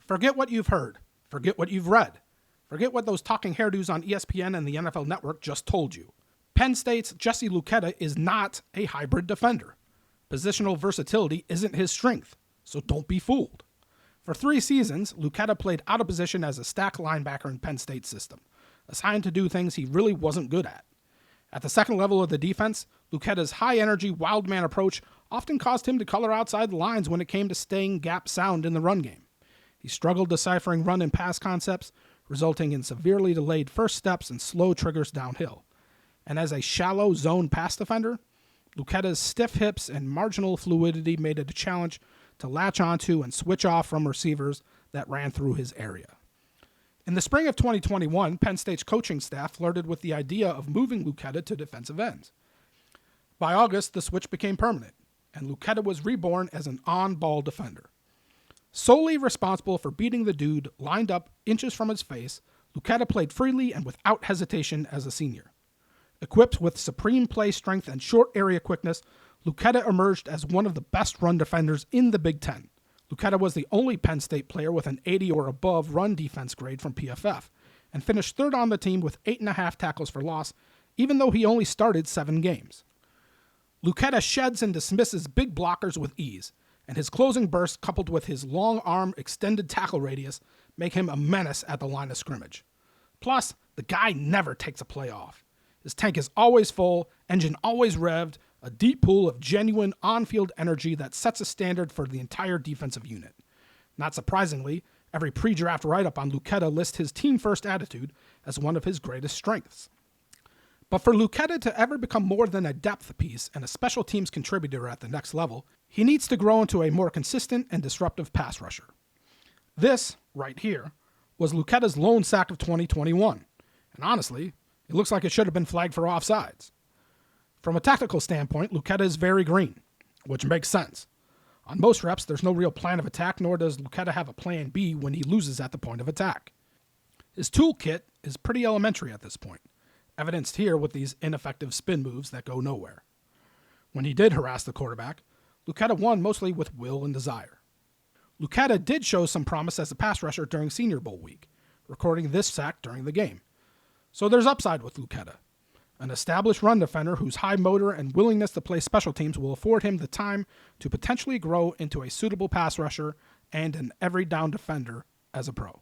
Forget what you've heard. Forget what you've read. Forget what those talking hairdos on ESPN and the NFL Network just told you. Penn State's Jesse Luketa is not a hybrid defender. Positional versatility isn't his strength, so don't be fooled. For 3 seasons, Luketa played out of position as a stack linebacker in Penn State's system, assigned to do things he really wasn't good at. At the second level of the defense, Luketa's high-energy, wild-man approach often caused him to color outside the lines when it came to staying gap sound in the run game. He struggled deciphering run and pass concepts, resulting in severely delayed first steps and slow triggers downhill. And as a shallow zone pass defender, Luketa's stiff hips and marginal fluidity made it a challenge to latch onto and switch off from receivers that ran through his area. In the spring of 2021, Penn State's coaching staff flirted with the idea of moving Luketa to defensive ends. By August, the switch became permanent, and Luketa was reborn as an on-ball defender. Solely responsible for beating the dude lined up inches from his face, Luketa played freely and without hesitation as a senior. Equipped with supreme play strength and short area quickness, Luketa emerged as one of the best run defenders in the Big Ten. Luketa was the only Penn State player with an 80 or above run defense grade from PFF, and finished third on the team with 8.5 tackles for loss, even though he only started 7 games. Luketa sheds and dismisses big blockers with ease, and his closing burst coupled with his long arm extended tackle radius make him a menace at the line of scrimmage. Plus, the guy never takes a play off. His tank is always full, engine always revved, a deep pool of genuine on-field energy that sets a standard for the entire defensive unit. Not surprisingly, every pre-draft write-up on Luketa lists his team-first attitude as one of his greatest strengths. But for Luketa to ever become more than a depth piece and a special teams contributor at the next level, he needs to grow into a more consistent and disruptive pass rusher. This, right here, was Luketa's lone sack of 2021, and honestly, it looks like it should have been flagged for offsides. From a tactical standpoint, Luketa is very green, which makes sense. On most reps, there's no real plan of attack, nor does Luketa have a plan B when he loses at the point of attack. His toolkit is pretty elementary at this point, evidenced here with these ineffective spin moves that go nowhere. When he did harass the quarterback, Luketa won mostly with will and desire. Luketa did show some promise as a pass rusher during Senior Bowl week, recording this sack during the game. So there's upside with Luketa. An established run defender whose high motor and willingness to play special teams will afford him the time to potentially grow into a suitable pass rusher and an every down defender as a pro.